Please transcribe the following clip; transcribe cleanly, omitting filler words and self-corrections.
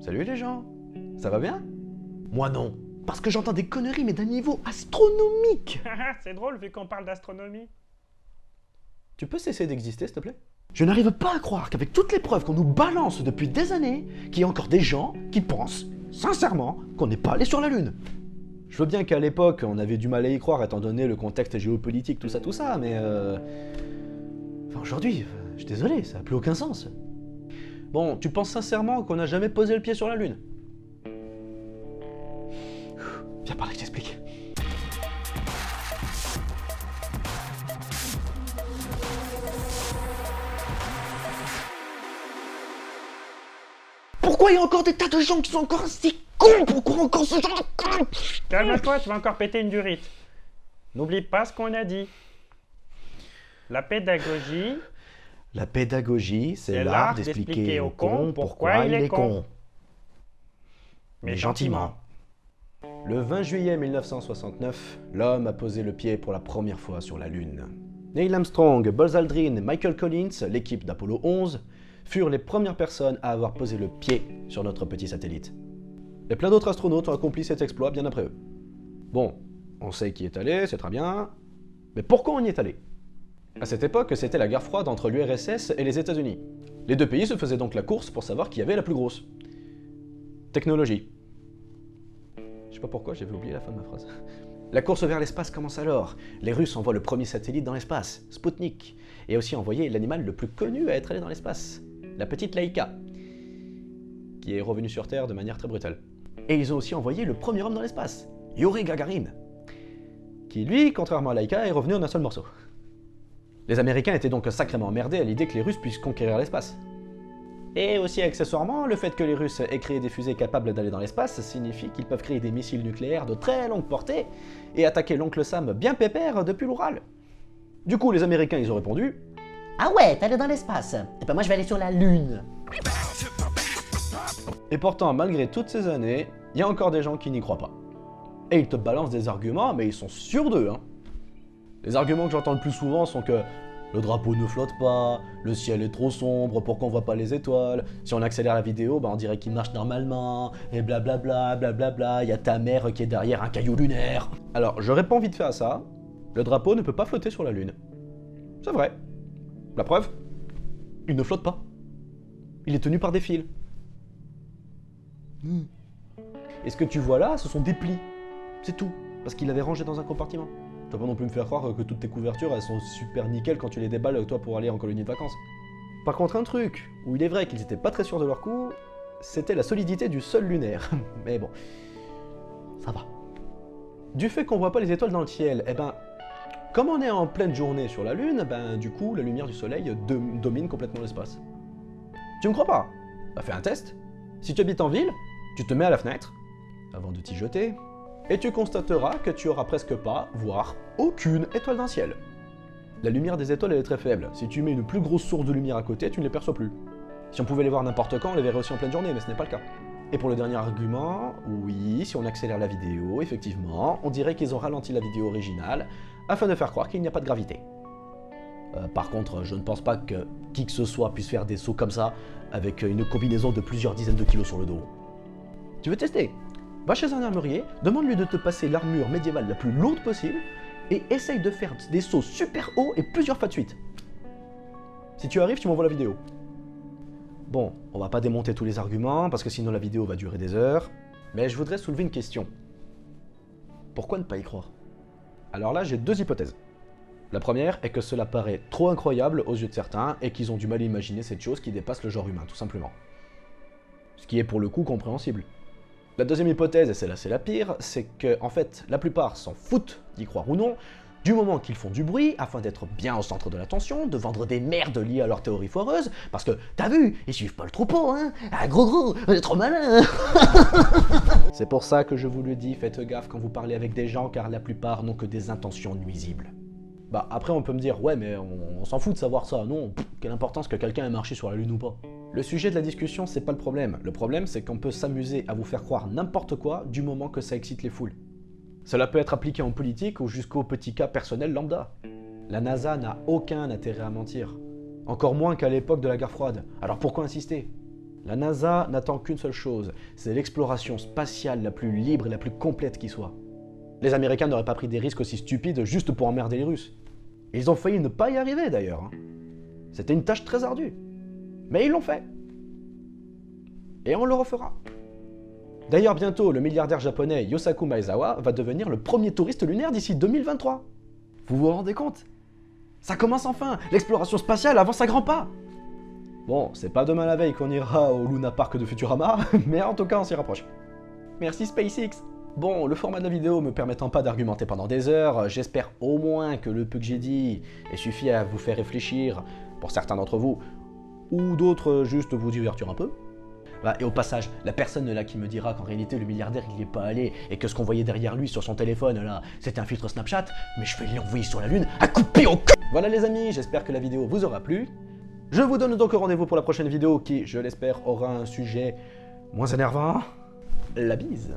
Salut les gens, ça va bien? Moi non, parce que j'entends des conneries mais d'un niveau astronomique. C'est drôle vu qu'on parle d'astronomie. Tu peux cesser d'exister s'il te plaît? Je n'arrive pas à croire qu'avec toutes les preuves qu'on nous balance depuis des années, qu'il y a encore des gens qui pensent, sincèrement, qu'on n'est pas allé sur la Lune. Je veux bien qu'à l'époque, on avait du mal à y croire étant donné le contexte géopolitique, tout ça, mais Enfin, aujourd'hui, je suis désolé, ça n'a plus aucun sens. Bon, tu penses sincèrement qu'on n'a jamais posé le pied sur la Lune? Viens par là, je t'explique. Pourquoi il y a encore des tas de gens qui sont encore si cons? Pourquoi encore ce genre de cons? Calme-toi, tu vas encore péter une durite. N'oublie pas ce qu'on a dit. La pédagogie, La pédagogie, c'est l'art d'expliquer au con pourquoi il est con. Mais gentiment. Le 20 juillet 1969, l'homme a posé le pied pour la première fois sur la Lune. Neil Armstrong, Buzz Aldrin et Michael Collins, l'équipe d'Apollo 11, furent les premières personnes à avoir posé le pied sur notre petit satellite. Et plein d'autres astronautes ont accompli cet exploit bien après eux. Bon, on sait qui est allé, c'est très bien, mais pourquoi on y est allé? À cette époque, c'était la guerre froide entre l'URSS et les États-Unis. Les deux pays se faisaient donc la course pour savoir qui avait la plus grosse. Technologie. Je sais pas pourquoi, j'avais oublié la fin de ma phrase. La course vers l'espace commence alors. Les Russes envoient le premier satellite dans l'espace, Spoutnik, et aussi envoyé l'animal le plus connu à être allé dans l'espace, la petite Laïka, qui est revenue sur Terre de manière très brutale. Et ils ont aussi envoyé le premier homme dans l'espace, Yuri Gagarin, qui lui, contrairement à Laïka, est revenu en un seul morceau. Les Américains étaient donc sacrément emmerdés à l'idée que les Russes puissent conquérir l'espace. Et aussi accessoirement, le fait que les Russes aient créé des fusées capables d'aller dans l'espace signifie qu'ils peuvent créer des missiles nucléaires de très longue portée et attaquer l'oncle Sam bien pépère depuis l'Oural. Du coup, les Américains, ils ont répondu « Ah ouais, t'es allé dans l'espace. Et ben moi je vais aller sur la Lune. » Et pourtant, malgré toutes ces années, il y a encore des gens qui n'y croient pas. Et ils te balancent des arguments, mais ils sont sûrs d'eux, hein. Les arguments que j'entends le plus souvent sont que le drapeau ne flotte pas, le ciel est trop sombre, pourquoi on voit pas les étoiles, si on accélère la vidéo, on dirait qu'il marche normalement, et blablabla, blablabla, il y a ta mère qui est derrière un caillou lunaire. Alors, je réponds vite fait à ça, le drapeau ne peut pas flotter sur la Lune. C'est vrai. La preuve, il ne flotte pas. Il est tenu par des fils. Et ce que tu vois là, ce sont des plis. C'est tout, parce qu'il l'avait rangé dans un compartiment. Tu vas pas non plus me faire croire que toutes tes couvertures, elles sont super nickel quand tu les déballes, toi, pour aller en colonie de vacances. Par contre, un truc où il est vrai qu'ils étaient pas très sûrs de leur coup, c'était la solidité du sol lunaire. Mais bon, ça va. Du fait qu'on voit pas les étoiles dans le ciel, comme on est en pleine journée sur la Lune, du coup, la lumière du soleil domine complètement l'espace. Tu me crois pas? Bah fais un test. Si tu habites en ville, tu te mets à la fenêtre, avant de t'y jeter, et tu constateras que tu auras presque pas, voire aucune étoile dans le ciel. La lumière des étoiles elle est très faible. Si tu mets une plus grosse source de lumière à côté, tu ne les perçois plus. Si on pouvait les voir n'importe quand, on les verrait aussi en pleine journée, mais ce n'est pas le cas. Et pour le dernier argument, oui, si on accélère la vidéo, effectivement, on dirait qu'ils ont ralenti la vidéo originale afin de faire croire qu'il n'y a pas de gravité. Par contre, je ne pense pas que qui que ce soit puisse faire des sauts comme ça avec une combinaison de plusieurs dizaines de kilos sur le dos. Tu veux tester? Va chez un armurier, demande-lui de te passer l'armure médiévale la plus lourde possible et essaye de faire des sauts super hauts et plusieurs fois de suite. Si tu arrives, tu m'envoies la vidéo. Bon, on va pas démonter tous les arguments parce que sinon la vidéo va durer des heures, mais je voudrais soulever une question. Pourquoi ne pas y croire? Alors là, j'ai deux hypothèses. La première est que cela paraît trop incroyable aux yeux de certains et qu'ils ont du mal à imaginer cette chose qui dépasse le genre humain, tout simplement. Ce qui est pour le coup compréhensible. La deuxième hypothèse, et celle-là c'est la pire, c'est que en fait la plupart s'en foutent d'y croire ou non, du moment qu'ils font du bruit afin d'être bien au centre de l'attention, de vendre des merdes liées à leur théorie foireuse, parce que t'as vu, ils suivent pas le troupeau, hein. Ah gros, on est trop malin. C'est pour ça que je vous le dis, faites gaffe quand vous parlez avec des gens, car la plupart n'ont que des intentions nuisibles. Bah après on peut me dire, ouais mais on s'en fout de savoir ça, non, quelle importance que quelqu'un ait marché sur la Lune ou pas. Le sujet de la discussion c'est pas le problème c'est qu'on peut s'amuser à vous faire croire n'importe quoi du moment que ça excite les foules. Cela peut être appliqué en politique ou jusqu'au petit cas personnel lambda. La NASA n'a aucun intérêt à mentir, encore moins qu'à l'époque de la guerre froide, alors pourquoi insister? La NASA n'attend qu'une seule chose, c'est l'exploration spatiale la plus libre et la plus complète qui soit. Les Américains n'auraient pas pris des risques aussi stupides juste pour emmerder les Russes. Ils ont failli ne pas y arriver d'ailleurs. C'était une tâche très ardue. Mais ils l'ont fait. Et on le refera. D'ailleurs, bientôt, le milliardaire japonais Yosaku Maezawa va devenir le premier touriste lunaire d'ici 2023. Vous vous rendez compte? Ça commence enfin. L'exploration spatiale avance à grands pas. Bon, c'est pas demain la veille qu'on ira au Luna Park de Futurama, mais en tout cas, on s'y rapproche. Merci SpaceX. Bon, le format de la vidéo me permettant pas d'argumenter pendant des heures, j'espère au moins que le peu que j'ai dit ait suffi à vous faire réfléchir, pour certains d'entre vous, ou d'autres juste vous divertir un peu. Et au passage, la personne là qui me dira qu'en réalité le milliardaire il y est pas allé et que ce qu'on voyait derrière lui sur son téléphone là, c'était un filtre Snapchat, mais je vais l'envoyer sur la lune à coups de pied au cul. Voilà les amis, j'espère que la vidéo vous aura plu. Je vous donne donc rendez-vous pour la prochaine vidéo qui, je l'espère, aura un sujet moins énervant. La bise.